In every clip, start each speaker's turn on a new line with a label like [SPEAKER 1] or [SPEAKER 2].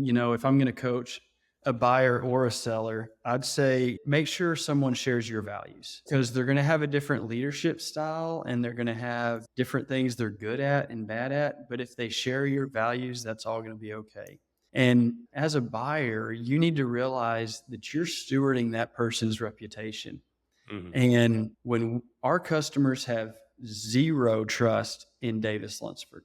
[SPEAKER 1] if I'm going to coach a buyer or a seller, I'd say make sure someone shares your values because they're going to have a different leadership style and they're going to have different things they're good at and bad at. But if they share your values, that's all going to be okay. And as a buyer, you need to realize that you're stewarding that person's reputation.
[SPEAKER 2] Mhm.
[SPEAKER 1] And when our customers have zero trust in Davis Lunsford,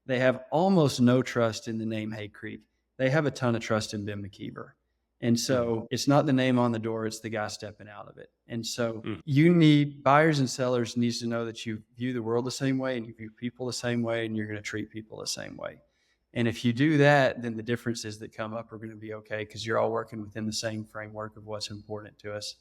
[SPEAKER 1] they have almost no trust in the name Hay Creek. They have a ton of trust in Ben McKeever. And
[SPEAKER 2] Mhm.
[SPEAKER 1] so it's not the name on the door, it's the guy stepping out of it. And so
[SPEAKER 2] Mhm.
[SPEAKER 1] you need buyers and sellers needs to know that you view the world the same way and you view people the same way and you're going to treat people the same way. And if you do that, then the differences that come up are going to be okay because you're all working within the same framework of what's important to us.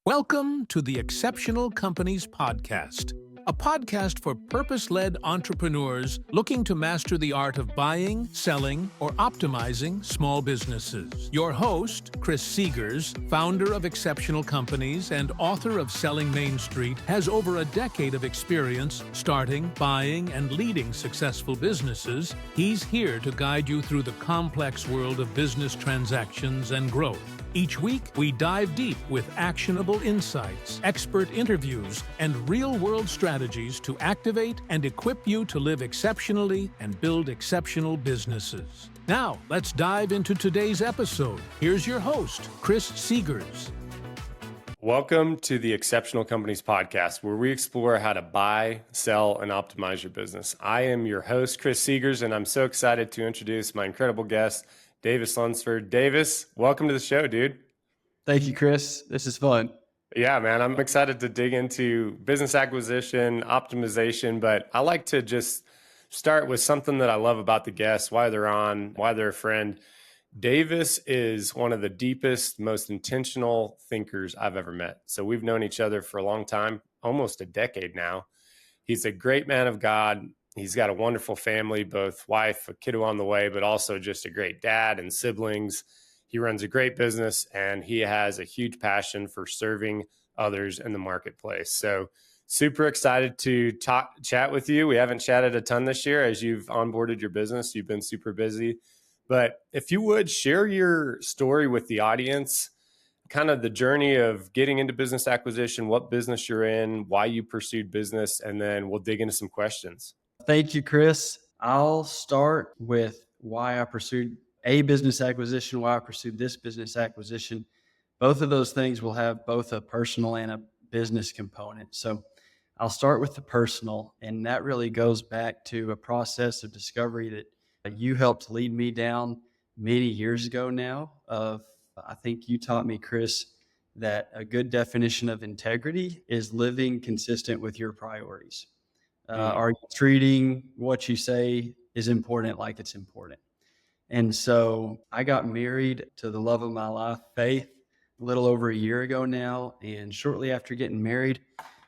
[SPEAKER 3] Welcome to the Exceptional Companies Podcast, a podcast for purpose-led entrepreneurs looking to master the art of buying, selling, or optimizing small businesses. Your host, Chris Seegers, founder of Exceptional Companies and author of Selling Main Street, has over a decade of experience starting, buying, and leading successful businesses. He's here to guide you through the complex world of business transactions and growth. Each week, we dive deep with actionable insights, expert interviews, and real-world strategies to activate and equip you to live exceptionally and build exceptional businesses. Now, let's dive into today's episode. Here's your host, Chris Seegers.
[SPEAKER 2] Welcome to the Exceptional Companies Podcast, where we explore how to buy, sell, and optimize your business. I am your host, Chris Seegers, and I'm so excited to introduce my incredible guest, Davis Lunsford. Davis, welcome to the show, dude.
[SPEAKER 1] Thank you, Chris. This is fun.
[SPEAKER 2] Yeah, man, I'm excited to dig into business acquisition, optimization, but I like to just start with something that I love about the guests, why they're on, why they're a friend. Davis is one of the deepest, most intentional thinkers I've ever met. So we've known each other for a long time, almost a decade now. He's a great man of God. He's got a wonderful family, both wife, a kiddo on the way, but also just a great dad and siblings. He runs a great business and he has a huge passion for serving others in the marketplace. So super excited to chat with you. We haven't chatted a ton this year as you've onboarded your business. You've been super busy. But if you would share your story with the audience, kind of the journey of getting into business acquisition, what business you're in, why you pursued business, and then we'll dig into some questions.
[SPEAKER 1] Thank you, Chris. I'll start with why I pursued a business acquisition, why I pursued this business acquisition. Both of those things will have both a personal and a business component. So I'll start with the personal, and that really goes back to a process of discovery that you helped lead me down many years ago now. I think you taught me, Chris, that a good definition of integrity is living consistent with your priorities.
[SPEAKER 2] Mm.
[SPEAKER 1] Are you treating what you say is important like it's important? And so I got married to the love of my life, Faith, a little over a year ago now. And shortly after getting married,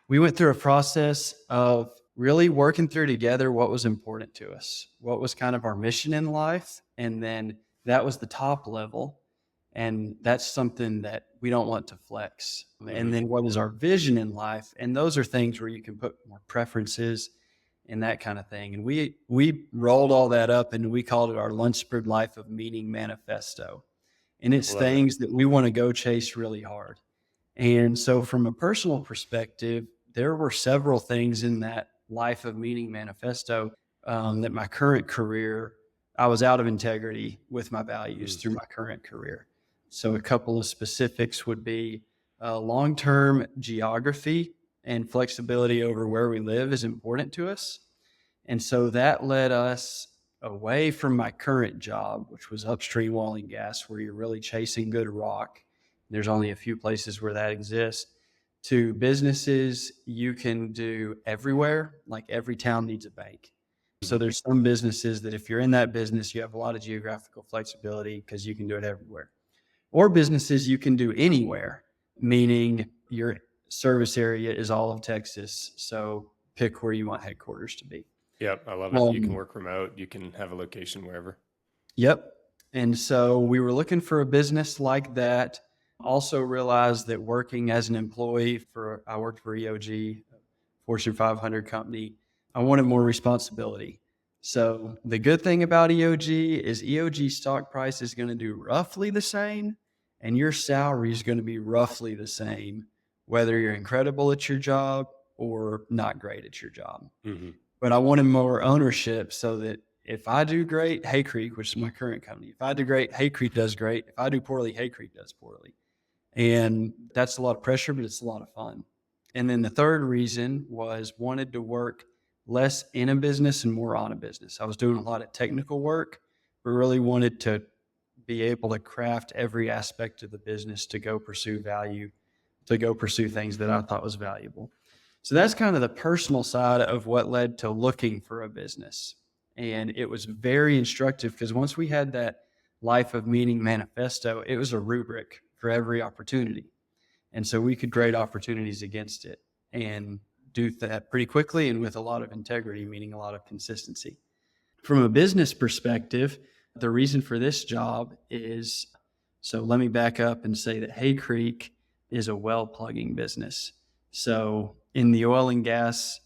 [SPEAKER 1] we went through a process of really working through together what was important to us, what was kind of our mission in life. And then that was the top level. And that's something that we don't want to flex. And
[SPEAKER 2] Mhm.
[SPEAKER 1] then what is our vision in life? And those are things where you can put more preferences and that kind of thing. And we rolled all that up and we called it our Lunsford Life of Meaning Manifesto. And it's
[SPEAKER 2] Love it.
[SPEAKER 1] things that we want to go chase really hard. And so from a personal perspective, there were several things in that Life of Meaning Manifesto that my current career, I was out of integrity with my values
[SPEAKER 2] Mm.
[SPEAKER 1] through my current career. So a couple of specifics would be long-term geography and flexibility over where we live is important to us. And so that led us away from my current job, which was upstream oil and gas, where you're really chasing good rock. There's only a few places where that exists. To businesses you can do everywhere, like every town needs a bank. So
[SPEAKER 2] Mhm.
[SPEAKER 1] there's some businesses that if you're in that business, you have a lot of geographical flexibility because you can do it everywhere. Or businesses you can do anywhere, meaning your service area is all of Texas. So pick where you want headquarters to be.
[SPEAKER 2] Yep, I love it. You can work remote. You can have a location wherever.
[SPEAKER 1] Yep. And so we were looking for a business like that. Also realized that working as an employee I worked for EOG, Fortune 500 company, I wanted more responsibility. So the good thing about EOG is EOG stock price is going to do roughly the same, and your salary is going to be roughly the same, whether you're incredible at your job or not great at your job.
[SPEAKER 2] Mm-hmm.
[SPEAKER 1] But I wanted more ownership so that if I do great, Hay Creek, which is my current company, if I do great, Hay Creek does great. If I do poorly, Hay Creek does poorly. And that's a lot of pressure, but it's a lot of fun. And then the third reason was wanted to work less in a business and more on a business. I was doing a lot of technical work, but really wanted to be able to craft every aspect of the business to go pursue value, to go pursue things that I thought was valuable. So that's kind of the personal side of what led to looking for a business. And it was very instructive because once we had that life of meaning manifesto, it was a rubric for every opportunity. And so we could grade opportunities against it and do that pretty quickly and with a lot of integrity, meaning a lot of consistency. From a business perspective, the reason for this job is, so let me back up and say that Hay Creek is a well plugging business. So in the oil and gas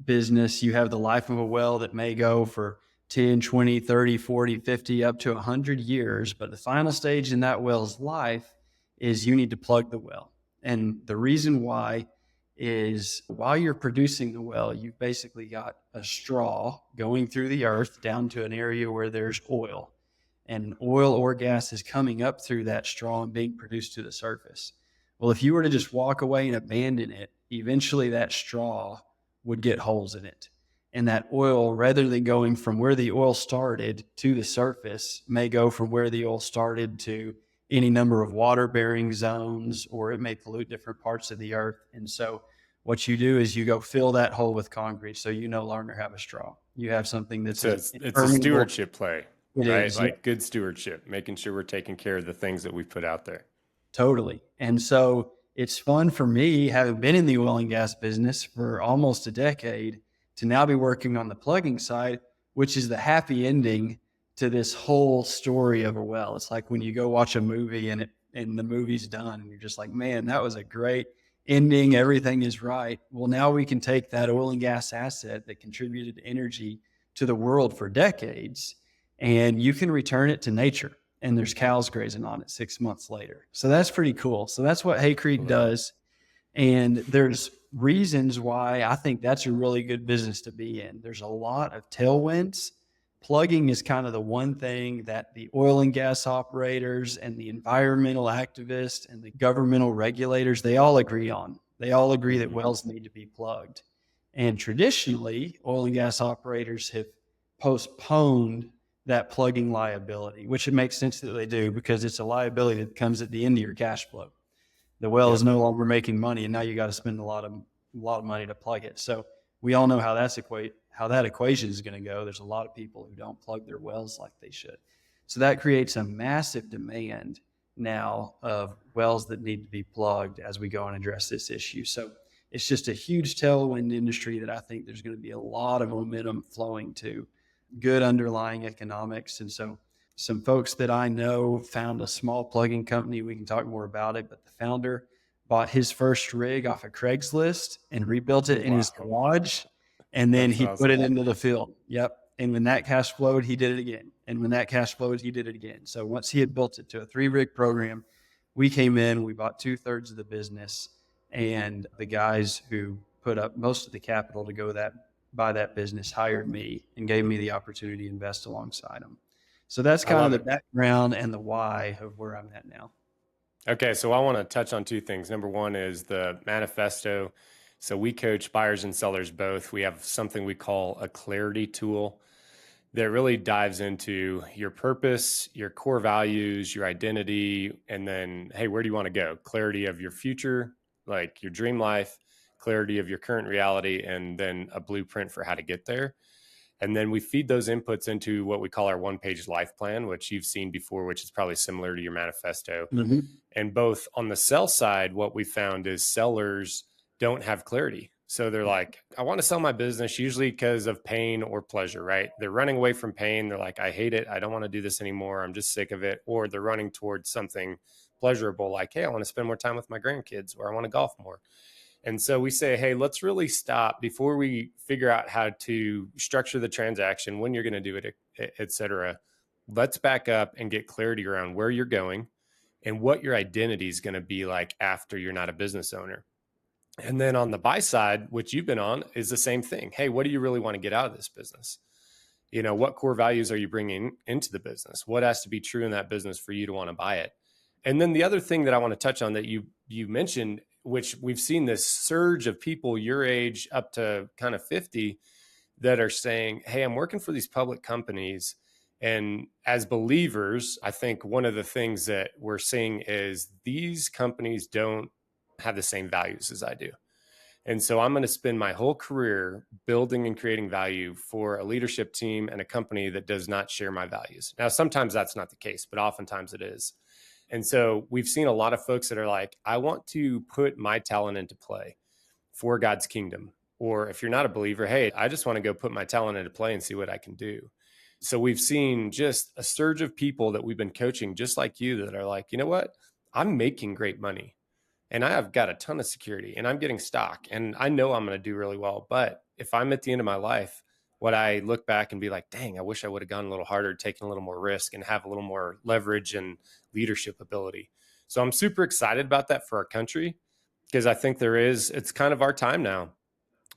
[SPEAKER 1] business, you have the life of a well that may go for 10, 20, 30, 40, 50, up to 100 years. But the final stage in that well's life is you need to plug the well. And the reason why is while you're producing the well, you've basically got a straw going through the earth down to an area where there's oil. And oil or gas is coming up through that straw and being produced to the surface. Well, if you were to just walk away and abandon it, eventually that straw would get holes in it. And that oil, rather than going from where the oil started to the surface, may go from where the oil started to any number of water-bearing zones, or it may pollute different parts of the earth. And so what you do is you go fill that hole with concrete so you no longer have a straw. You have something that's
[SPEAKER 2] It's a stewardship play, right?
[SPEAKER 1] is,
[SPEAKER 2] Like good stewardship, making sure we're taking care of the things that we've put out there.
[SPEAKER 1] Totally. And so it's fun for me, having been in the oil and gas business for almost a decade, to now be working on the plugging side, which is the happy ending to this whole story of a well. It's like when you go watch a movie and the movie's done and you're just like, man, that was a great ending. Everything is right. Well, now we can take that oil and gas asset that contributed energy to the world for decades, and you can return it to nature. And there's cows grazing on it 6 months later. So that's pretty cool. So that's what Hay Creek does. And there's reasons why I think that's a really good business to be in. There's a lot of tailwinds. Plugging is kind of the one thing that the oil and gas operators and the environmental activists and the governmental regulators, they all agree on. They all agree that wells need to be plugged. And traditionally, oil and gas operators have postponed that plugging liability, which it makes sense that they do because it's a liability that comes at the end of your cash flow. The well is no longer making money, and now you got to spend a lot of money to plug it. So we all know how that equation is going to go. There's a lot of people who don't plug their wells like they should. So that creates a massive demand now of wells that need to be plugged as we go and address this issue. So it's just a huge tailwind industry that I think there's going to be a lot of momentum flowing to. Good underlying economics. And so some folks that I know found a small plugging company. We can talk more about it, but the founder bought his first rig off of Craigslist and rebuilt it in his garage. And then he put it into the field. Yep. And when that cash flowed, he did it again. And when that cash flowed, he did it again. So once he had built it to a 3-rig program, we came in, we bought 2/3 of the business, and the guys who put up most of the capital to go buy that business hired me and gave me the opportunity to invest alongside them. So that's kind of the background and the why of where I'm at now.
[SPEAKER 2] Okay, so I want to touch on two things. Number one is the manifesto. So we coach buyers and sellers both. We have something we call a clarity tool that really dives into your purpose, your core values, your identity, and then, hey, where do you want to go? Clarity of your future, like your dream life, clarity of your current reality, and then a blueprint for how to get there. And then we feed those inputs into what we call our one-page life plan, which you've seen before, which is probably similar to your manifesto.
[SPEAKER 1] Mm-hmm.
[SPEAKER 2] And both on the sell side, what we found is sellers don't have clarity. So they're like, I want to sell my business, usually because of pain or pleasure, right? They're running away from pain. They're like, I hate it. I don't want to do this anymore. I'm just sick of it. Or they're running towards something pleasurable, like, hey, I want to spend more time with my grandkids, or I want to golf more. And so we say, hey, let's really stop before we figure out how to structure the transaction, when you're going to do it, et cetera. Let's back up and get clarity around where you're going and what your identity is going to be like after you're not a business owner. And then on the buy side, which you've been on, is the same thing. Hey, what do you really want to get out of this business? What core values are you bringing into the business? What has to be true in that business for you to want to buy it? And then the other thing that I want to touch on that you mentioned, which we've seen this surge of people your age up to kind of 50 that are saying, hey, I'm working for these public companies. And as believers, I think one of the things that we're seeing is these companies don't have the same values as I do. And so I'm going to spend my whole career building and creating value for a leadership team and a company that does not share my values. Now, sometimes that's not the case, but oftentimes it is. And so we've seen a lot of folks that are like, I want to put my talent into play for God's kingdom. Or if you're not a believer, hey, I just want to go put my talent into play and see what I can do. So we've seen just a surge of people that we've been coaching, just like you, that are like, you know what? I'm making great money and I have got a ton of security and I'm getting stock and I know I'm going to do really well. But if I'm at the end of my life, what I look back and be like, dang, I wish I would have gone a little harder, taken a little more risk and have a little more leverage and leadership ability. So I'm super excited about that for our country because I think it's kind of our time now.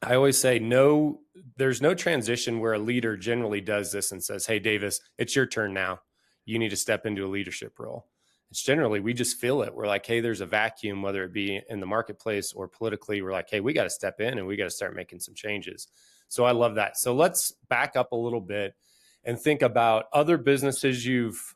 [SPEAKER 2] I always say no, there's no transition where a leader generally does this and says, hey, Davis, it's your turn now. You need to step into a leadership role. It's generally, we just feel it. We're like, hey, there's a vacuum, whether it be in the marketplace or politically. We're like, hey, we got to step in and we got to start making some changes. So I love that. So let's back up a little bit and think about other businesses you've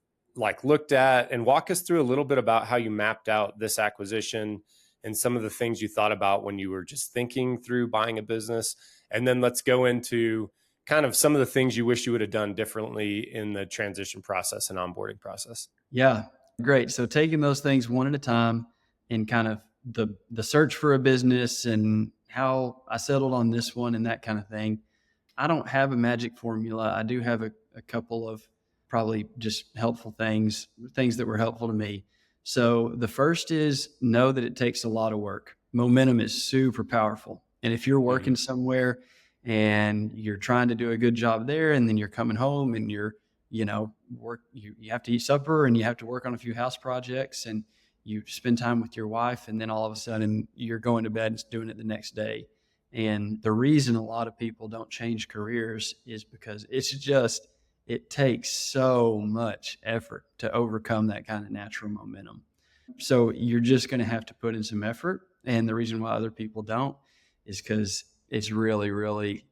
[SPEAKER 2] looked at and walk us through a little bit about how you mapped out this acquisition and some of the things you thought about when you were just thinking through buying a business. And then let's go into kind of some of the things you wish you would have done differently in the transition process and onboarding process.
[SPEAKER 1] Yeah, great. So taking those things one at a time and kind of the search for a business and how I settled on this one and that kind of thing. I don't have a magic formula. I do have a couple of probably just helpful things that were helpful to me. So the first is know that it takes a lot of work. Momentum is super powerful. And if you're working somewhere and you're trying to do a good job there, and then you're coming home and you're, you have to eat supper and you have to work on a few house projects and you spend time with your wife, and then all of a sudden you're going to bed and doing it the next day. And the reason a lot of people don't change careers is because it takes so much effort to overcome that kind of natural momentum. So you're just going to have to put in some effort. And the reason why other people don't is because it's really, really,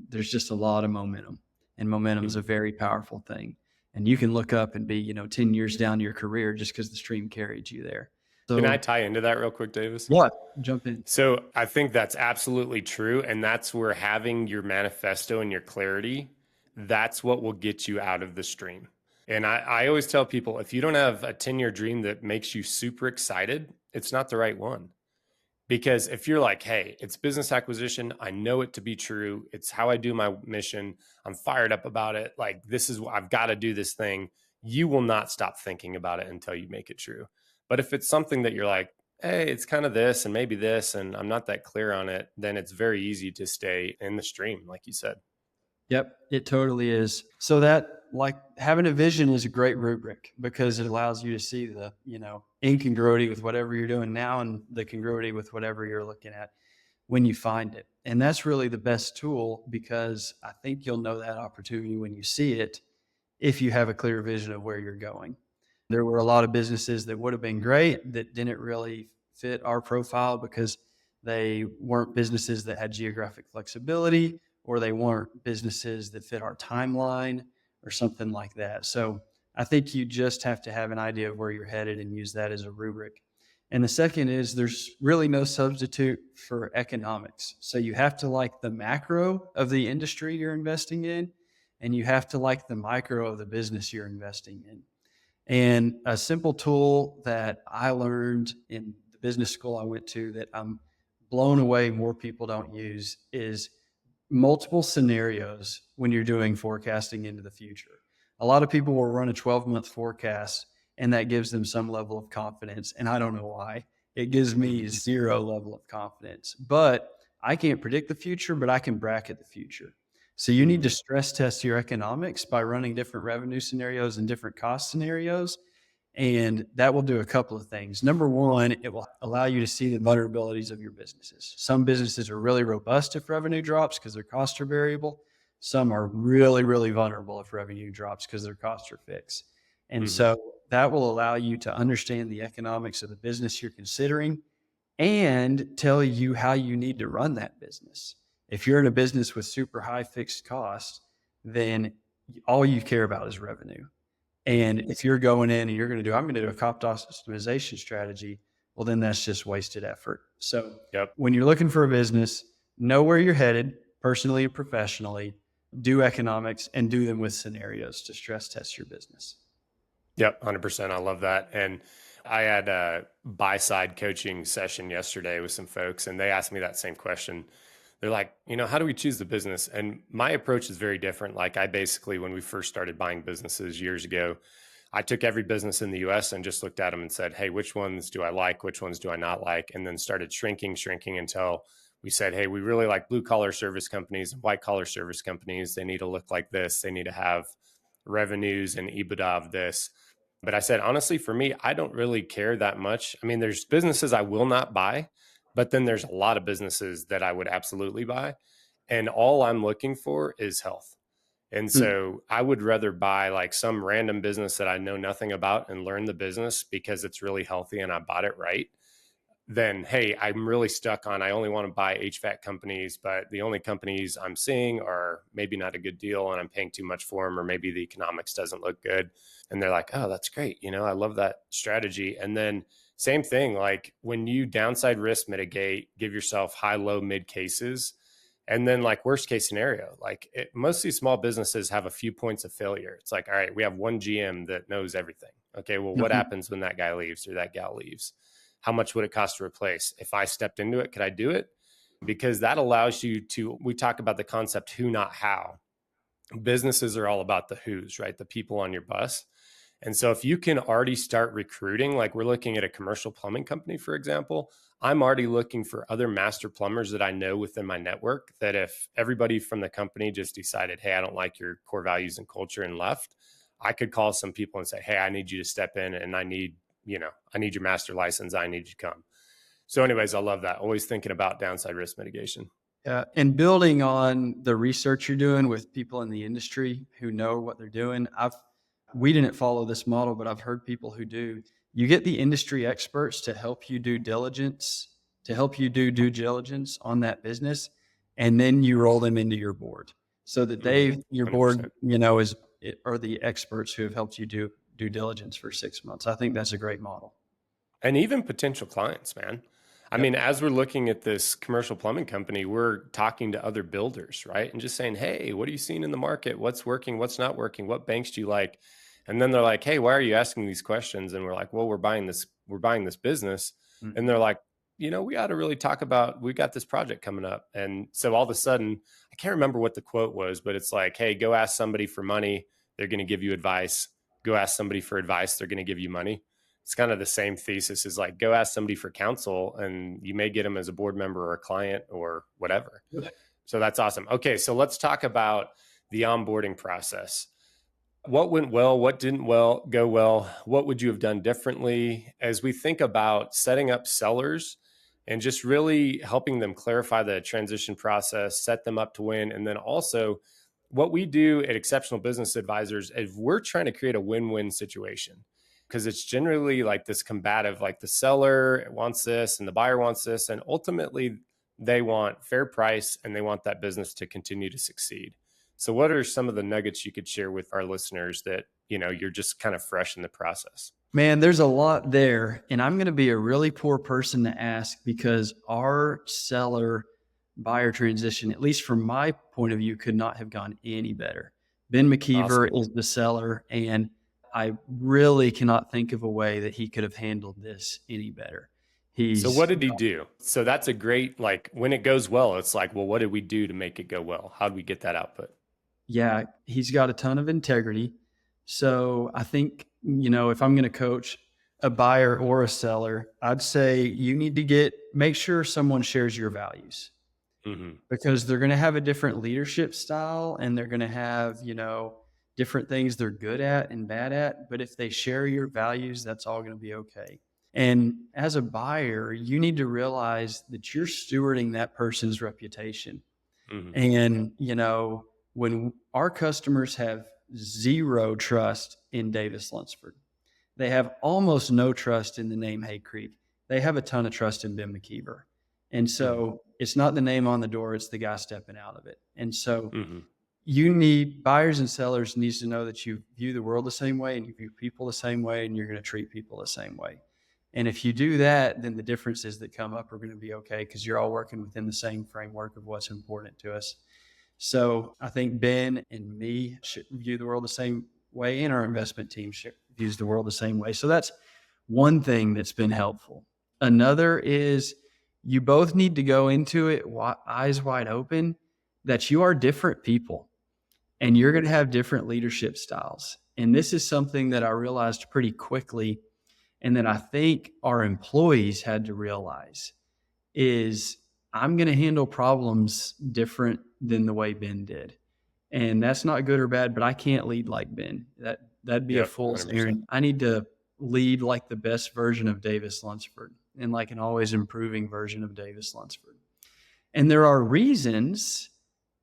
[SPEAKER 1] there's just a lot of momentum, and momentum is a very powerful thing. And you can look up and be, 10 years down your career just because the stream carried you there. So,
[SPEAKER 2] can I tie into that real quick, Davis?
[SPEAKER 1] Yeah, jump in.
[SPEAKER 2] So I think that's absolutely true. And that's where having your manifesto and your clarity, that's what will get you out of the stream. And I always tell people, if you don't have a 10-year dream that makes you super excited, it's not the right one. Because if you're like, hey, it's business acquisition, I know it to be true. It's how I do my mission. I'm fired up about it. Like, this is, I've got to do this thing. You will not stop thinking about it until you make it true. But if it's something that you're like, hey, it's kind of this and maybe this, and I'm not that clear on it, then it's very easy to stay in the stream, like you said.
[SPEAKER 1] Yep, it totally is. So that, like, having a vision is a great rubric because it allows you to see the, incongruity with whatever you're doing now and the congruity with whatever you're looking at when you find it. And that's really the best tool, because I think you'll know that opportunity when you see it if you have a clear vision of where you're going. There were a lot of businesses that would have been great that didn't really fit our profile because they weren't businesses that had geographic flexibility, or they weren't businesses that fit our timeline or something like that. So I think you just have to have an idea of where you're headed and use that as a rubric. And the second is there's really no substitute for economics. So you have to like the macro of the industry you're investing in, and you have to like the micro of the business you're investing in. And a simple tool that I learned in the business school I went to that I'm blown away more people don't use is multiple scenarios when you're doing forecasting into the future. A lot of people will run a 12-month forecast and that gives them some level of confidence, and I don't know why. it gives me zero level of confidence. But I can't predict the future, but I can bracket the future. So you need to stress test your economics by running different revenue scenarios and different cost scenarios. And that will do a couple of things. Number one, it will allow you to see the vulnerabilities of your businesses. Some businesses are really robust if revenue drops because their costs are variable. Some are really, really vulnerable if revenue drops because their costs are fixed. And so that will allow you to understand the economics of the business you're considering and tell you how you need to run that business. If you're in a business with super high fixed costs, then all you care about is revenue. And if you're going in and I'm going to do a cost optimization strategy, well, then that's just wasted effort. So
[SPEAKER 2] Yep.
[SPEAKER 1] when you're looking for a business, know where you're headed personally and professionally, do economics, and do them with scenarios to stress test your business.
[SPEAKER 2] Yep, 100%. I love that. And I had a buy side coaching session yesterday with some folks, and they asked me that same question. They're like, how do we choose the business? And my approach is very different. Like, I basically, when we first started buying businesses years ago, I took every business in the US and just looked at them and said, hey, which ones do I like? Which ones do I not like? And then started shrinking until we said, hey, we really like blue collar service companies and white collar service companies. They need to look like this. They need to have revenues and EBITDA of this. But I said, honestly, for me, I don't really care that much. I mean, there's businesses I will not buy, but then there's a lot of businesses that I would absolutely buy. And all I'm looking for is health. And so I would rather buy like some random business that I know nothing about and learn the business because it's really healthy and I bought it right, then, hey, I'm really stuck on, I only want to buy HVAC companies, but the only companies I'm seeing are maybe not a good deal and I'm paying too much for them, or maybe the economics doesn't look good. And they're like, oh, that's great. I love that strategy. And then same thing, like when you downside risk mitigate, give yourself high, low, mid cases. And then like worst case scenario, most of these small businesses have a few points of failure. It's like, all right, we have one GM that knows everything. Okay, well, what happens when that guy leaves or that gal leaves? How much would it cost to replace? If I stepped into it, could I do it? Because that allows you to, we talk about the concept who, not how. Businesses are all about the who's, right? The people on your bus. And so if you can already start recruiting, like we're looking at a commercial plumbing company, for example, I'm already looking for other master plumbers that I know within my network, that if everybody from the company just decided, hey, I don't like your core values and culture and left, I could call some people and say, hey, I need you to step in and I need your master license. I need you to come. So anyways, I love that. Always thinking about downside risk mitigation.
[SPEAKER 1] Yeah, and building on the research you're doing with people in the industry who know what they're doing. We didn't follow this model, but I've heard people who do. You get the industry experts to help you do due diligence on that business, and then you roll them into your board so that your
[SPEAKER 2] 100%.
[SPEAKER 1] board, are the experts who have helped you do due diligence for 6 months. I think that's a great model.
[SPEAKER 2] And even potential clients, man. I mean, as we're looking at this commercial plumbing company, we're talking to other builders, right? And just saying, hey, what are you seeing in the market? What's working? What's not working? What banks do you like? And then they're like, hey, why are you asking these questions? And we're like, well, we're buying this business. And they're like, we ought to really talk about, we got this project coming up. And so all of a sudden, I can't remember what the quote was, but it's like, hey, go ask somebody for money. They're going to give you advice. Go ask somebody for advice. They're going to give you money. It's kind of the same thesis, is like, go ask somebody for counsel and you may get them as a board member or a client or whatever. So that's awesome. Okay. So let's talk about the onboarding process. What went well? What didn't go well? What would you have done differently as we think about setting up sellers and just really helping them clarify the transition process, set them up to win? And then also what we do at Exceptional Business Advisors is we're trying to create a win-win situation, because it's generally like this combative, like the seller wants this and the buyer wants this. And ultimately they want fair price and they want that business to continue to succeed. So what are some of the nuggets you could share with our listeners that, you're just kind of fresh in the process?
[SPEAKER 1] Man, there's a lot there. And I'm going to be a really poor person to ask because our seller buyer transition, at least from my point of view, could not have gone any better. Ben McKeever is the seller, and I really cannot think of a way that he could have handled this any better.
[SPEAKER 2] So what did he do? So that's a great, like, when it goes well, it's like, well, what did we do to make it go well? How did we get that output?
[SPEAKER 1] Yeah, he's got a ton of integrity. So I think, if I'm going to coach a buyer or a seller, I'd say you need to make sure someone shares your values,
[SPEAKER 2] Hmm.
[SPEAKER 1] because they're going to have a different leadership style and they're going to have, different things they're good at and bad at. But if they share your values, that's all going to be okay. And as a buyer, you need to realize that you're stewarding that person's reputation.
[SPEAKER 2] Hmm.
[SPEAKER 1] And, when our customers have zero trust in Davis Lunsford, they have almost no trust in the name Hay Creek. They have a ton of trust in Ben McKeever. And
[SPEAKER 2] Hmm.
[SPEAKER 1] so it's not the name on the door, it's the guy stepping out of it. And so
[SPEAKER 2] Hmm.
[SPEAKER 1] buyers and sellers needs to know that you view the world the same way and you view people the same way and you're going to treat people the same way. And if you do that, then the differences that come up are going to be okay because you're all working within the same framework of what's important to us. So I think Ben and me should view the world the same way, and our investment team views the world the same way. So that's one thing that's been helpful. Another is you both need to go into it eyes wide open that you are different people and
[SPEAKER 2] Hmm.
[SPEAKER 1] you're going to have different leadership styles. And this is something that I realized pretty quickly, and that I think our employees had to realize is I'm going to handle problems different than the way Ben did. And that's not good or bad, but I can't lead like Ben. That'd be a
[SPEAKER 2] Yep.
[SPEAKER 1] fool's
[SPEAKER 2] 100%.
[SPEAKER 1] errand. I need to lead like the best version of Davis Lunsford and like an always improving version of Davis Lunsford. And there are reasons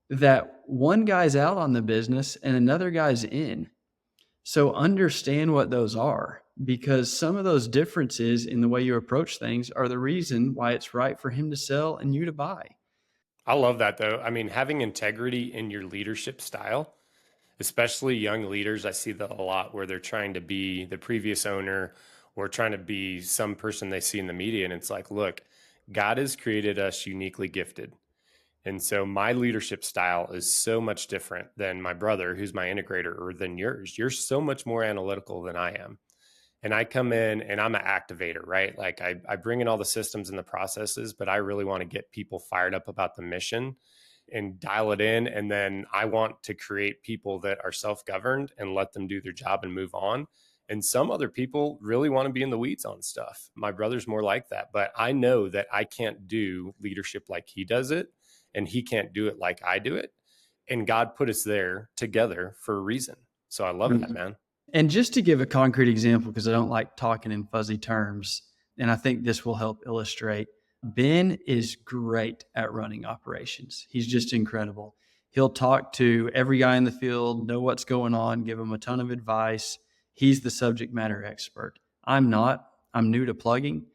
[SPEAKER 1] that one guy's out on the business and another guy's in. So understand what those are, because some of those differences in the way you approach things are the reason why it's right for him to sell and you to buy.
[SPEAKER 2] I love that though. I mean, having integrity in your leadership style, especially young leaders, I see that a lot where they're trying to be the previous owner or trying to be some person they see in the media. And it's like, look, God has created us uniquely gifted. And so my leadership style is so much different than my brother, who's my integrator, or than yours. You're so much more analytical than I am. And I come in and I'm an activator, right? Like I bring in all the systems and the processes, but I really want to get people fired up about the mission and dial it in. And then I want to create people that are self-governed and let them do their job and move on. And some other people really want to be in the weeds on stuff. My brother's more like that, but I know that I can't do leadership like he does it, and he can't do it like I do it. And God put us there together for a reason. So I love that,
[SPEAKER 1] Mhm.
[SPEAKER 2] man.
[SPEAKER 1] And just to give a concrete example, because I don't like talking in fuzzy terms, and I think this will help illustrate, Ben is great at running operations. He's just incredible. He'll talk to every guy in the field, know what's going on, give him a ton of advice. He's the subject matter expert. I'm not. I'm new to plugging.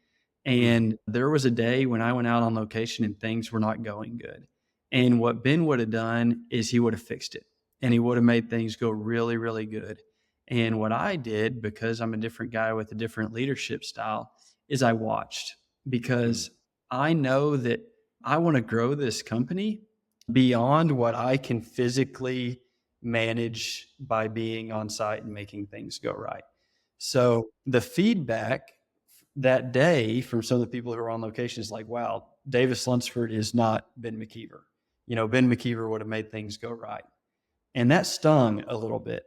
[SPEAKER 2] Mm,
[SPEAKER 1] And there was a day when I went out on location and things were not going good. And what Ben would have done is he would have fixed it and he would have made things go really, really good. And what I did, because I'm a different guy with a different leadership style, is I watched,
[SPEAKER 2] mm,
[SPEAKER 1] because I know that I want to grow this company beyond what I can physically manage by being on site and making things go right. So the feedback that day from some of the people who were on location is like, wow, Davis Lunsford is not Ben McKeever. Ben McKeever would have made things go right. And that stung a little bit.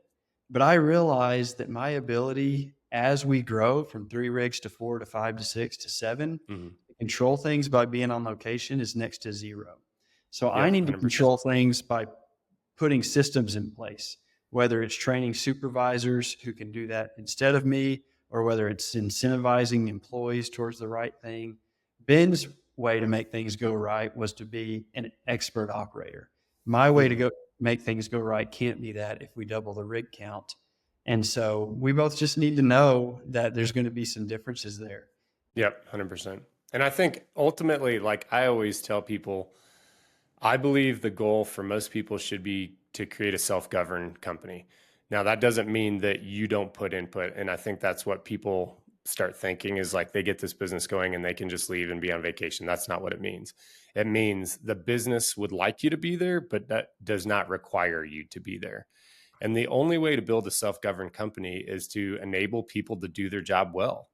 [SPEAKER 1] But I realized that my ability as we grow from 3 rigs to 4 to 5 to 6 to 7
[SPEAKER 2] mm.
[SPEAKER 1] to control things by being on location is next to zero. So I
[SPEAKER 2] Yep,
[SPEAKER 1] need to
[SPEAKER 2] 100%.
[SPEAKER 1] control things by putting systems in place, whether it's training supervisors who can do that instead of me, or whether it's incentivizing employees towards the right thing. Ben's way to make things go right was to be an expert operator. My way to
[SPEAKER 2] Mhm.
[SPEAKER 1] go make things go right can't be that if we double the rig count. And so we both just need to know that there's going to be some differences there.
[SPEAKER 2] Yep, 100%. And I think ultimately, like I always tell people, I believe the goal for most people should be to create a self-governed company. Now, that doesn't mean that you don't put input. And I think that's what people start thinking is like they get this business going and they can just leave and be on vacation. That's not what it means. It means the business would like you to be there, but that does not require you to be there. And the only way to build a self-governed company is to enable people to do their job well.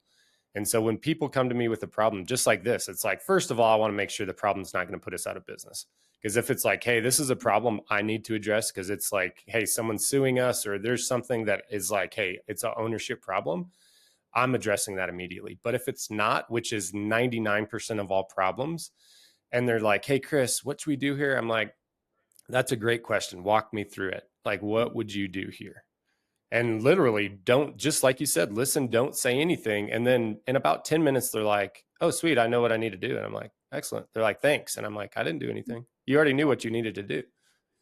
[SPEAKER 2] And so when people come to me with a problem just like this, it's like, first of all, I want to make sure the problem's not going to put us out of business. Because if it's like, hey, this is a problem I need to address, because it's like, hey, someone's suing us, or there's something that is like, hey, it's an ownership problem, I'm addressing that immediately. But if it's not, which is 99% of all problems, and they're like, hey, Chris, what should we do here? I'm like, that's a great question. Walk me through it. Like, what would you do here? And literally don't, just like you said, listen, don't say anything. And then in about 10 minutes, they're like, oh, sweet, I know what I need to do. And I'm like, excellent. They're like, thanks. And I'm like, I didn't do anything. You already knew what you needed to do.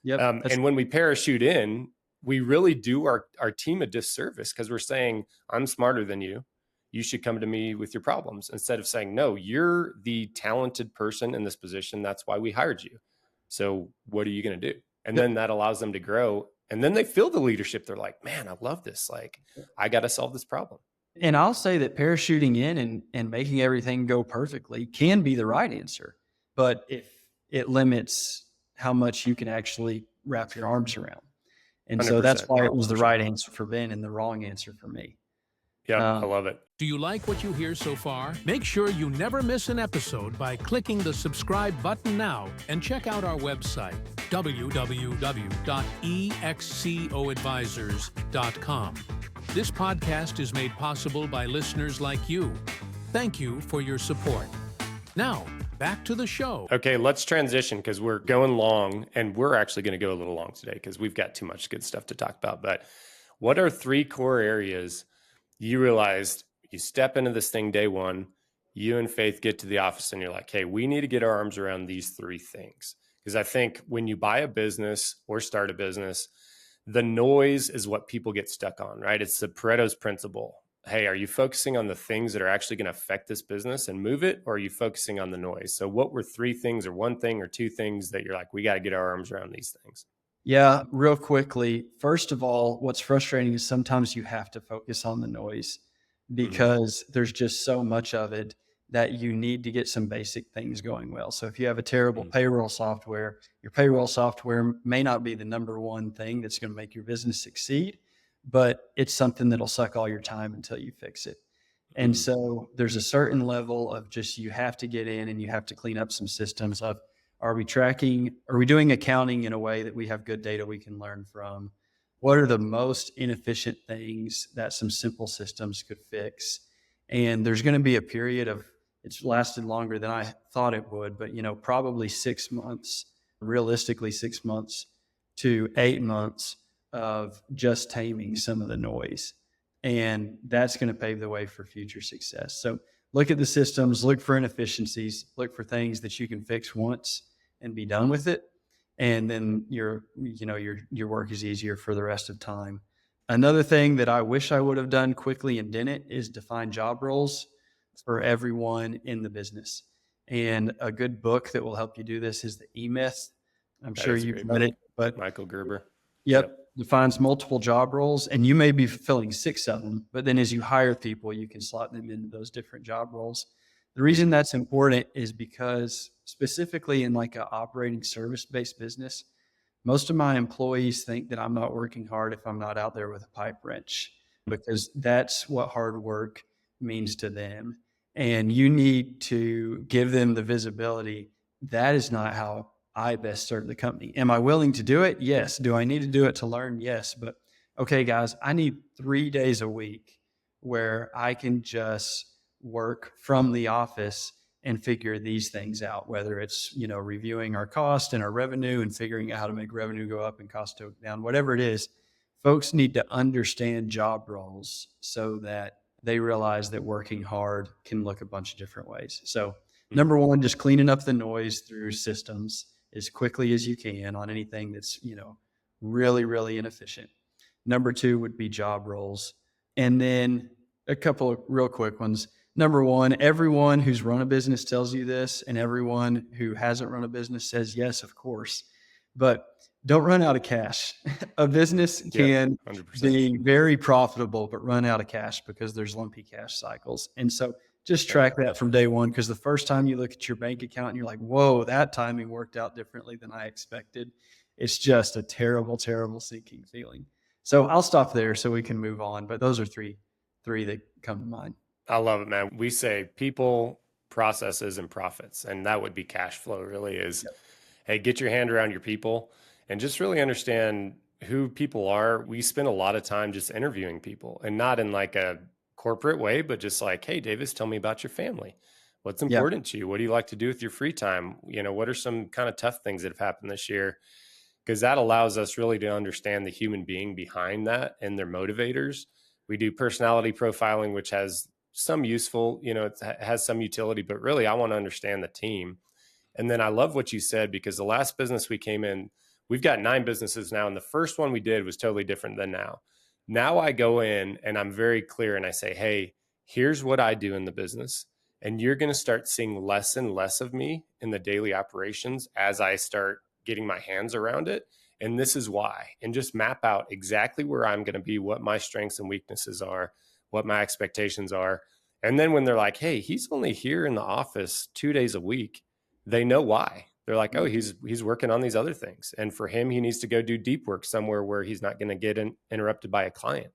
[SPEAKER 1] Yep.
[SPEAKER 2] And when we parachute in, we really do our team a disservice because we're saying, I'm smarter than you. You should come to me with your problems instead of saying, no, you're the talented person in this position. That's why we hired you. So what are you going to do? And then that allows them to grow. And then they feel the leadership. They're like, man, I love this. Like, I got to solve this problem.
[SPEAKER 1] And I'll say that parachuting in and making everything go perfectly can be the right answer, but if it limits how much you can actually wrap your arms around. And so that's
[SPEAKER 2] 100%.
[SPEAKER 1] why it was the right answer for Ben and the wrong answer for me.
[SPEAKER 2] Yeah, I love it.
[SPEAKER 3] Do you like what you hear so far? Make sure you never miss an episode by clicking the subscribe button now and check out our website, www.excoadvisors.com. This podcast is made possible by listeners like you. Thank you for your support. Now, back to the show.
[SPEAKER 2] Okay, let's transition because we're going long, and we're actually going to go a little long today because we've got too much good stuff to talk about. But what are 3 core areas you realized you step into this thing day one, you and Faith get to the office and you're like, hey, we need to get our arms around these 3 things? Because I think when you buy a business or start a business, the noise is what people get stuck on, right? It's the Pareto's principle. Hey, are you focusing on the things that are actually going to affect this business and move it? Or are you focusing on the noise? So what were 3 things or 1 thing or 2 things that you're like, we got to get our arms around these things?
[SPEAKER 1] Yeah, real quickly. First of all, what's frustrating is sometimes you have to focus on the noise because there's just so much of it that you need to get some basic things going well. So if you have a terrible payroll software, your payroll software may not be the number one thing that's going to make your business succeed, but it's something that'll suck all your time until you fix it. And so there's a certain level of just, you have to get in and you have to clean up some systems of, are we doing accounting in a way that we have good data we can learn from? What are the most inefficient things that some simple systems could fix? And there's going to be a period of, it's lasted longer than I thought it would, but probably 6 months, realistically 6 months to 8 months of just taming some of the noise. And that's going to pave the way for future success. So look at the systems, look for inefficiencies, look for things that you can fix once and be done with it. And then your work is easier for the rest of time. Another thing that I wish I would have done quickly and didn't is define job roles for everyone in the business. And a good book that will help you do this is The E-Myth. I'm sure you've read it, but
[SPEAKER 2] Michael Gerber.
[SPEAKER 1] Yep. Defines multiple job roles, and you may be fulfilling 6 of them, but then as you hire people, you can slot them into those different job roles. The reason that's important is because specifically in like an operating service-based business, most of my employees think that I'm not working hard if I'm not out there with a pipe wrench, because that's what hard work means to them. And you need to give them the visibility. That is not how I best serve the company. Am I willing to do it? Yes. Do I need to do it to learn? Yes. But okay, guys, I need 3 days a week where I can just work from the office and figure these things out, whether it's, reviewing our cost and our revenue and figuring out how to make revenue go up and cost go down, whatever it is. Folks need to understand job roles so that they realize that working hard can look a bunch of different ways. So number one, just cleaning up the noise through systems as quickly as you can on anything that's, really, really inefficient. Number 2 would be job roles. And then a couple of real quick ones. Number 1, everyone who's run a business tells you this, and everyone who hasn't run a business says, yes, of course, but don't run out of cash. A business can be very profitable, but run out of cash because there's lumpy cash cycles. And so just track that from day one, because the first time you look at your bank account and you're like, whoa, that timing worked out differently than I expected. It's just a terrible, terrible sinking feeling. So I'll stop there so we can move on. But those are three that come to mind.
[SPEAKER 2] I love it, man. We say people, processes, and profits. And that would be cash flow, really is, hey, get your hand around your people and just really understand who people are. We spend a lot of time just interviewing people, and not in like a corporate way, but just like, hey, Davis, tell me about your family. What's
[SPEAKER 1] Yeah.
[SPEAKER 2] important to you? What do you like to do with your free time? What are some kind of tough things that have happened this year? Because that allows us really to understand the human being behind that and their motivators. We do personality profiling, which has some useful, it has some utility, but really I want to understand the team. And then I love what you said, because the last business we came in, we've got 9 businesses now. And the first one we did was totally different than now. Now I go in and I'm very clear and I say, hey, here's what I do in the business. And you're going to start seeing less and less of me in the daily operations as I start getting my hands around it. And this is why. And just map out exactly where I'm going to be, what my strengths and weaknesses are, what my expectations are. And then when they're like, hey, he's only here in the office 2 days a week, they know why. They're like, oh, he's working on these other things. And for him, he needs to go do deep work somewhere where he's not going to get interrupted by a client.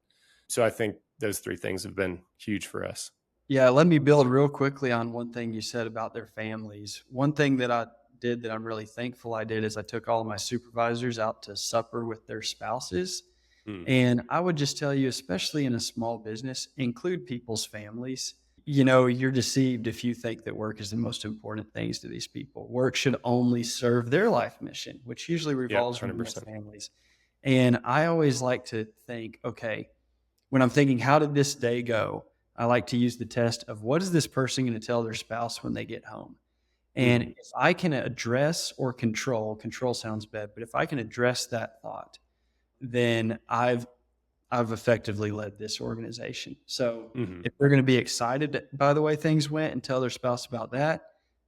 [SPEAKER 2] So I think those 3 things have been huge for us.
[SPEAKER 1] Yeah, let me build real quickly on one thing you said about their families. One thing that I did that I'm really thankful I did is I took all of my supervisors out to supper with their spouses.
[SPEAKER 2] Mm,
[SPEAKER 1] And I would just tell you, especially in a small business, include people's families. You're deceived if you think that work is the most important things to these people. Work should only serve their life mission, which usually
[SPEAKER 2] yep,
[SPEAKER 1] revolves around their
[SPEAKER 2] 100%.
[SPEAKER 1] families. And I always like to think, okay, when I'm thinking, how did this day go? I like to use the test of what is this person going to tell their spouse when they get home? And
[SPEAKER 2] Mm,
[SPEAKER 1] if I can address or control sounds bad, but if I can address that thought, then I've effectively led this organization. So
[SPEAKER 2] mm-hmm.
[SPEAKER 1] if they're going to be excited by the way things went and tell their spouse about that,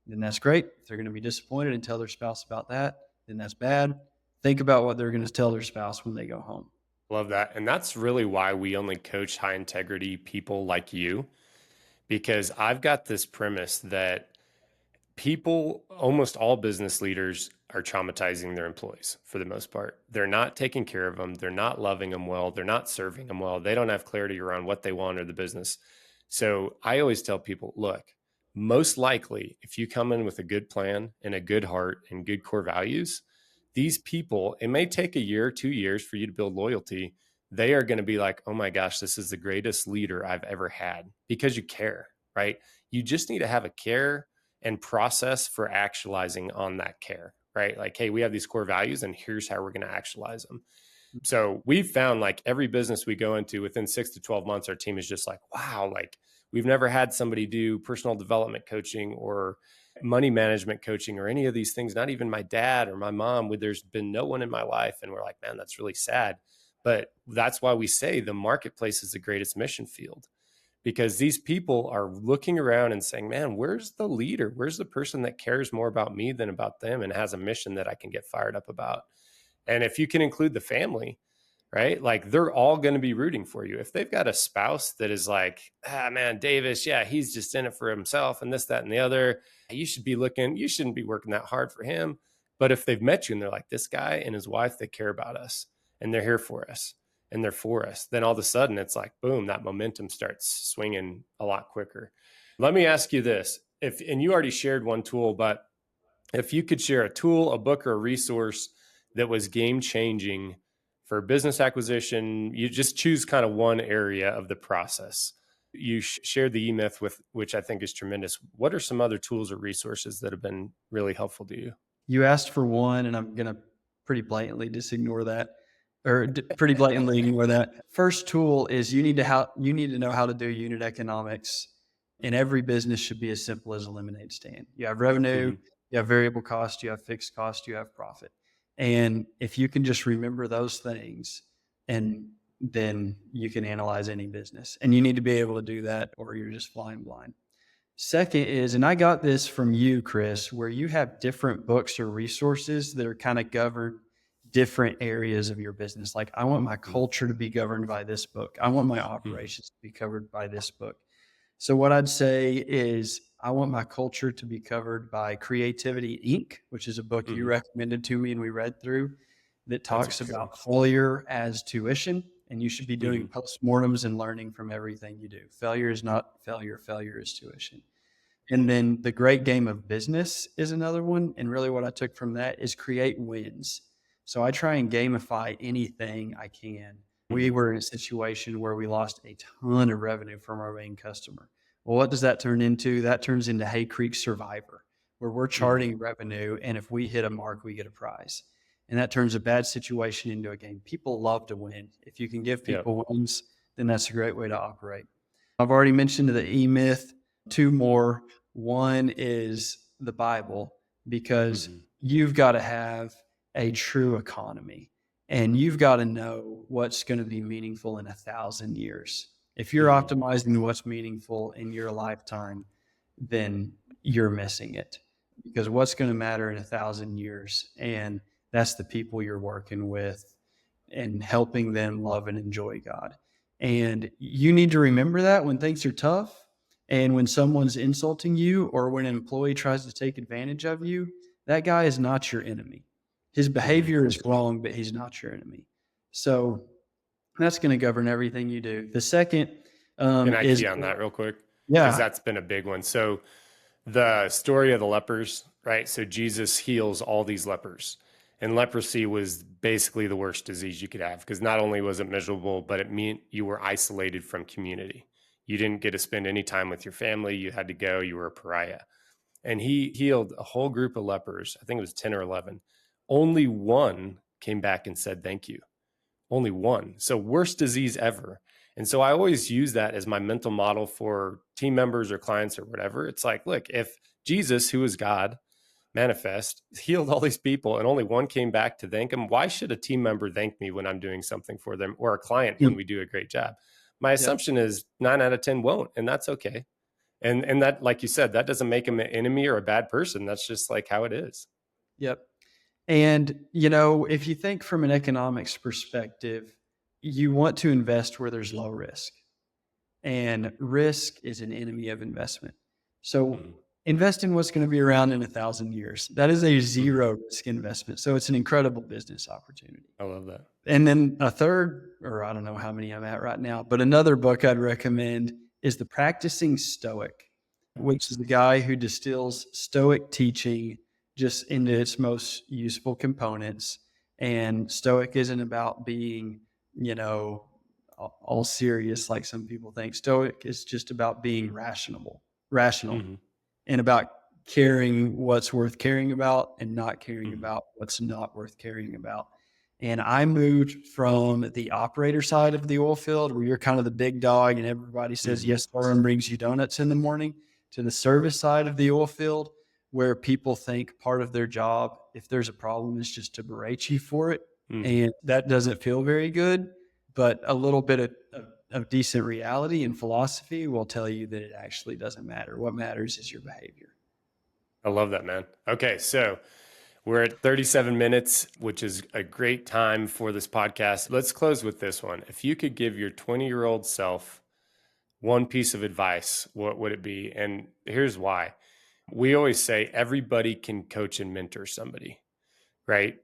[SPEAKER 1] then that's great. If they're going to be disappointed and tell their spouse about that, then that's bad. Think about what they're going to tell their spouse when they go home.
[SPEAKER 2] Love that. And that's really why we only coach high integrity people like you, because I've got this premise that people, almost all business leaders, are traumatizing their employees for the most part. They're not taking care of them. They're not loving them well. They're not serving them well. They don't have clarity around what they want or the business. So I always tell people, look, most likely, if you come in with a good plan and a good heart and good core values, these people, it may take a year, 2 years for you to build loyalty. They are going to be like, oh my gosh, this is the greatest leader I've ever had, because you care, right? You just need to have a care and process for actualizing on that care, right? Like, hey, we have these core values and here's how we're going to actualize them. So we've found, like, every business we go into, within 6 to 12 months, our team is just like, wow, like, we've never had somebody do personal development coaching or money management coaching or any of these things, not even my dad or my mom. There's been no one in my life. And we're like, man, that's really sad. But that's why we say the marketplace is the greatest mission field, because these people are looking around and saying, man, where's the leader? Where's the person that cares more about me than about them and has a mission that I can get fired up about? And if you can include the family, right? Like, they're all going to be rooting for you. If they've got a spouse that is like, man, Davis, yeah, he's just in it for himself and this, that, and the other, you shouldn't be working that hard for him. But if they've met you and they're like, this guy and his wife, they care about us and they're here for us and they're for us, then all of a sudden it's like, boom, that momentum starts swinging a lot quicker. Let me ask you this. And you already shared one tool, but if you could share a tool, a book, or a resource that was game changing for business acquisition, you just choose kind of one area of the process. You shared the E-Myth, with which I think is tremendous. What are some other tools or resources that have been really helpful to you?
[SPEAKER 1] You asked for one, and I'm going to pretty blatantly just ignore that, or pretty blatantly ignore that. First tool is you need to know how to do unit economics, and every business should be as simple as a lemonade stand. You have revenue,
[SPEAKER 2] Mm-hmm.
[SPEAKER 1] you have variable cost, you have fixed cost, you have profit. And if you can just remember those things, and then you can analyze any business. And you need to be able to do that, or you're just flying blind. Second is, and I got this from you, Chris, where you have different books or resources that are kind of govern different areas of your business. Like, I want my culture to be governed by this book. I want my
[SPEAKER 2] Mm-hmm.
[SPEAKER 1] operations to be covered by this book. So what I'd say is I want my culture to be covered by Creativity Inc., which is a book you
[SPEAKER 2] Mm-hmm.
[SPEAKER 1] recommended to me and we read through, that
[SPEAKER 2] That's a
[SPEAKER 1] talks
[SPEAKER 2] great one.
[SPEAKER 1] about failure as tuition. And you should be
[SPEAKER 2] Mm-hmm.
[SPEAKER 1] doing postmortems and learning from everything you do. Failure is not failure. Failure is tuition. And then The Great Game of Business is another one. And really what I took from that is create wins. So I try and gamify anything I can We were in a situation where we lost a ton of revenue from our main customer. Well, what does that turn into? That turns into Hay Creek Survivor, where we're charting revenue, and if we hit a mark, we get a prize. And that turns a bad situation into a game. People love to win. If you can give
[SPEAKER 2] Yep.
[SPEAKER 1] people wins, then that's a great way to operate. I've already mentioned the E-Myth. Two more. One is the Bible, because you've got to have a true economy, and you've got to know what's going to be meaningful in 1,000 years. If you're optimizing what's meaningful in your lifetime, then you're missing it, because what's going to matter in 1,000 years, and that's the people you're working with and helping them love and enjoy God. And you need to remember that when things are tough, and when someone's insulting you, or when an employee tries to take advantage of you, that guy is not your enemy. His behavior is wrong, but he's not your enemy. So that's going to govern everything you do. The second
[SPEAKER 2] Can I
[SPEAKER 1] is,
[SPEAKER 2] key on that real quick? Because
[SPEAKER 1] yeah,
[SPEAKER 2] that's been a big one. So the story of the lepers, right? So Jesus heals all these lepers. And leprosy was basically the worst disease you could have, because not only was it miserable, but it meant you were isolated from community. You didn't get to spend any time with your family. You had to go. You were a pariah. And he healed a whole group of lepers. I think it was 10 or 11. Only one came back and said, thank you. Only one. So worst disease ever. And so I always use that as my mental model for team members or clients or whatever. It's like, look, if Jesus, who is God, manifest, healed all these people and only one came back to thank him, why should a team member thank me when I'm doing something for them, or a client when we do a great job? My
[SPEAKER 1] yep,
[SPEAKER 2] assumption is 9 out of 10 won't, and that's okay. And that, like you said, that doesn't make him an enemy or a bad person. That's just like how it is.
[SPEAKER 1] yep. And, if you think from an economics perspective, you want to invest where there's low risk. And risk is an enemy of investment. So invest in what's going to be around in 1,000 years. That is a zero risk investment. So it's an incredible business opportunity.
[SPEAKER 2] I love that.
[SPEAKER 1] And then a third, or I don't know how many I'm at right now, but another book I'd recommend is The Practicing Stoic, which is the guy who distills Stoic teaching just into its most useful components. And Stoic isn't about being, all serious like some people think. Stoic is just about being rational, and about caring what's worth caring about and not caring about what's not worth caring about. And I moved from the operator side of the oil field, where you're kind of the big dog and everybody says yes sir and brings you donuts in the morning, to the service side of the oil field, where people think part of their job, if there's a problem, is just to berate you for it. And that doesn't feel very good, but a little bit of decent reality and philosophy will tell you that it actually doesn't matter. What matters is your behavior.
[SPEAKER 2] I love that, man. Okay, so we're at 37 minutes, which is a great time for this podcast. Let's close with this one. If you could give your 20-year-old self one piece of advice, what would it be? And here's why. We always say everybody can coach and mentor somebody, right?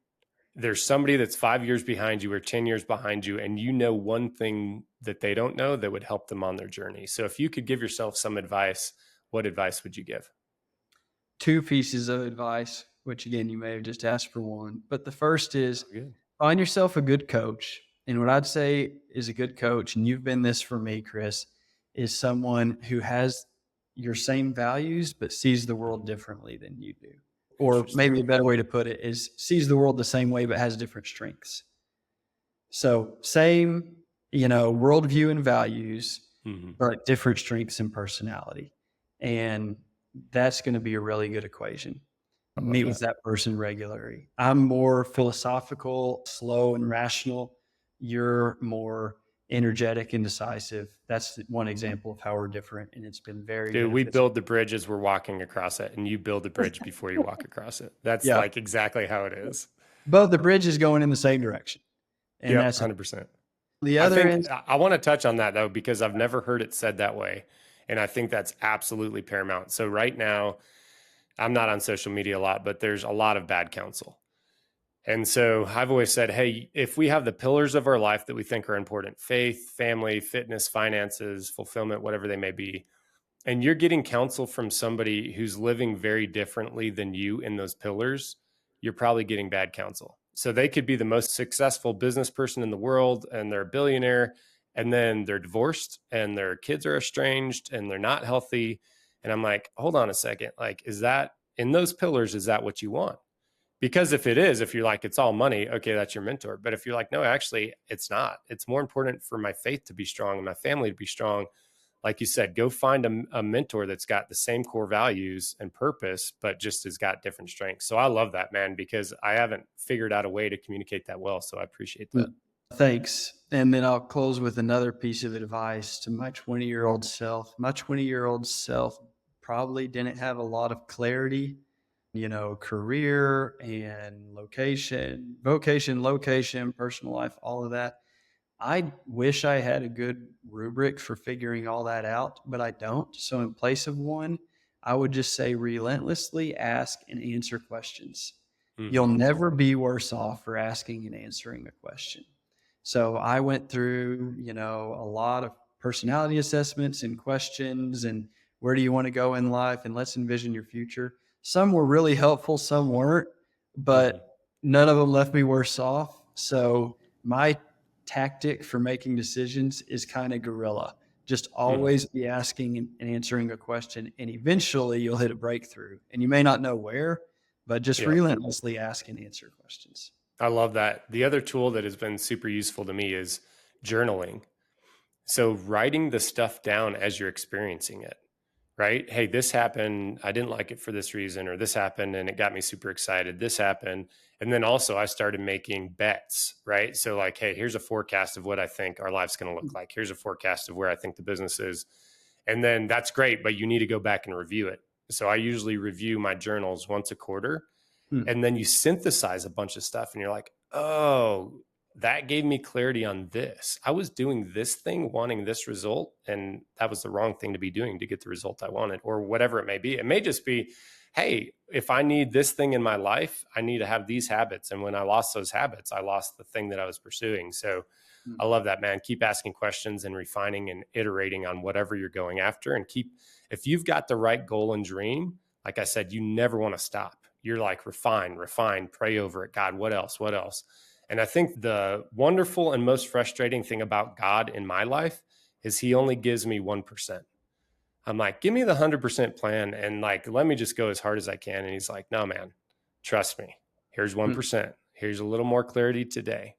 [SPEAKER 2] There's somebody that's 5 years behind you or 10 years behind you, and you know one thing that they don't know that would help them on their journey. So if you could give yourself some advice, what advice would you give?
[SPEAKER 1] Two pieces of advice, which again, you may have just asked for one. But the first is find yourself a good coach. And what I'd say is a good coach, and you've been this for me, Chris, is someone who has your same values, but sees the world differently than you do. Or maybe a better way to put it is sees the world the same way, but has different strengths. So same, worldview and values, but different strengths and personality. And that's going to be a really good equation. Meet with that person regularly. I'm more philosophical, slow, and rational. You're more energetic and decisive. That's one example of how we're different, and it's been very
[SPEAKER 2] Dude, we
[SPEAKER 1] beneficial.
[SPEAKER 2] build the bridge as we're walking across it, and you build the bridge before you walk across it. That's
[SPEAKER 1] Yeah.
[SPEAKER 2] like exactly how it is.
[SPEAKER 1] Both the bridge is going in the same direction. And
[SPEAKER 2] Yep,
[SPEAKER 1] that's
[SPEAKER 2] 100%.
[SPEAKER 1] the
[SPEAKER 2] I
[SPEAKER 1] other
[SPEAKER 2] think
[SPEAKER 1] end.
[SPEAKER 2] I want to touch on that though, because I've never heard it said that way. And I think that's absolutely paramount. So right now, I'm not on social media a lot, but there's a lot of bad counsel. And so I've always said, hey, if we have the pillars of our life that we think are important, faith, family, fitness, finances, fulfillment, whatever they may be, and you're getting counsel from somebody who's living very differently than you in those pillars, you're probably getting bad counsel. So they could be the most successful business person in the world and they're a billionaire, and then they're divorced and their kids are estranged and they're not healthy. And I'm like, hold on a second. Like, is that in those pillars? Is that what you want? Because if it is, if you're like, it's all money, okay, that's your mentor. But if you're like, no, actually, it's not. It's more important for my faith to be strong and my family to be strong. Like you said, go find a mentor that's got the same core values and purpose, but just has got different strengths. So I love that, man, because I haven't figured out a way to communicate that well. So I appreciate that.
[SPEAKER 1] Thanks. And then I'll close with another piece of advice to my 20-year-old self. My 20-year-old self probably didn't have a lot of clarity, career and vocation, location, personal life, all of that. I wish I had a good rubric for figuring all that out, but I don't. So in place of one, I would just say relentlessly ask and answer questions. You'll never be worse off for asking and answering a question. So I went through, a lot of personality assessments and questions and where do you want to go in life and let's envision your future. Some were really helpful, some weren't, but none of them left me worse off. So my tactic for making decisions is kind of guerrilla. Just always be asking and answering a question, and eventually you'll hit a breakthrough. And you may not know where, but just relentlessly ask and answer questions.
[SPEAKER 2] I love that. The other tool that has been super useful to me is journaling. So writing the stuff down as you're experiencing it, right? Hey, this happened. I didn't like it for this reason, or this happened and it got me super excited. This happened. And then also I started making bets, right? So like, hey, here's a forecast of what I think our life's going to look like. Here's a forecast of where I think the business is. And then that's great, but you need to go back and review it. So I usually review my journals once a quarter. And then you synthesize a bunch of stuff and you're like, oh, that gave me clarity on this. I was doing this thing, wanting this result, and that was the wrong thing to be doing to get the result I wanted, or whatever it may be. It may just be, hey, if I need this thing in my life, I need to have these habits. And when I lost those habits, I lost the thing that I was pursuing. So I love that, man. Keep asking questions and refining and iterating on whatever you're going after. And if you've got the right goal and dream, like I said, you never want to stop. You're like, refine, pray over it. God, what else? What else? And I think the wonderful and most frustrating thing about God in my life is he only gives me 1%. I'm like, give me the 100% plan and like, let me just go as hard as I can. And he's like, no, man, trust me. Here's 1%. Here's a little more clarity today.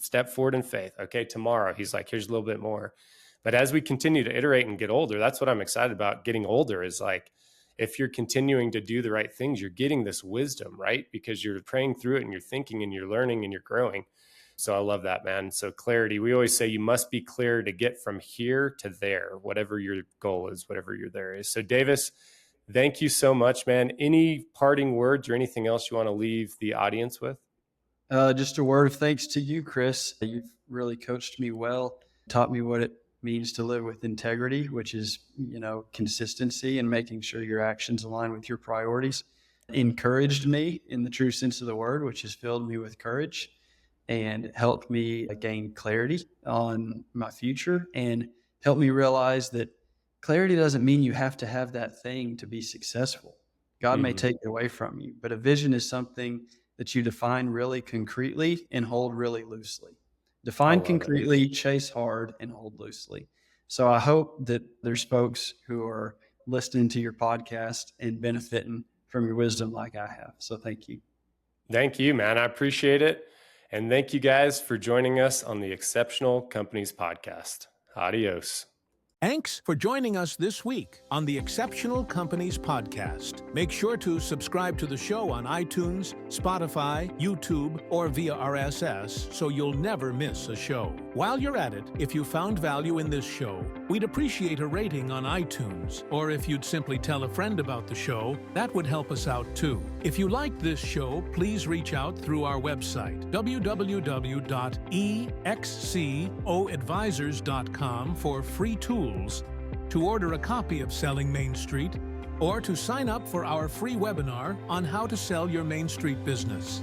[SPEAKER 2] Step forward in faith. Okay, tomorrow. He's like, here's a little bit more. But as we continue to iterate and get older, that's what I'm excited about. Getting older is like, if you're continuing to do the right things, you're getting this wisdom, right? Because you're praying through it and you're thinking and you're learning and you're growing. So I love that, man. So clarity, we always say you must be clear to get from here to there, whatever your goal is, whatever your there is. So Davis, thank you so much, man. Any parting words or anything else you want to leave the audience with?
[SPEAKER 1] Just a word of thanks to you, Chris. You've really coached me well, taught me what it means to live with integrity, which is, consistency and making sure your actions align with your priorities. Encouraged me in the true sense of the word, which has filled me with courage and helped me gain clarity on my future and helped me realize that clarity doesn't mean you have to have that thing to be successful. God may take it away from you, but a vision is something that you define really concretely and hold really loosely. Define concretely, chase hard, and hold loosely. So I hope that there's folks who are listening to your podcast and benefiting from your wisdom like I have. So thank you.
[SPEAKER 2] Thank you, man. I appreciate it. And thank you guys for joining us on the Exceptional Companies Podcast. Adios.
[SPEAKER 3] Thanks for joining us this week on the Exceptional Companies Podcast. Make sure to subscribe to the show on iTunes, Spotify, YouTube, or via RSS so you'll never miss a show. While you're at it, if you found value in this show, we'd appreciate a rating on iTunes, or if you'd simply tell a friend about the show, that would help us out too. If you liked this show, please reach out through our website, www.excoadvisors.com, for free tools to order a copy of Selling Main Street, or to sign up for our free webinar on how to sell your Main Street business.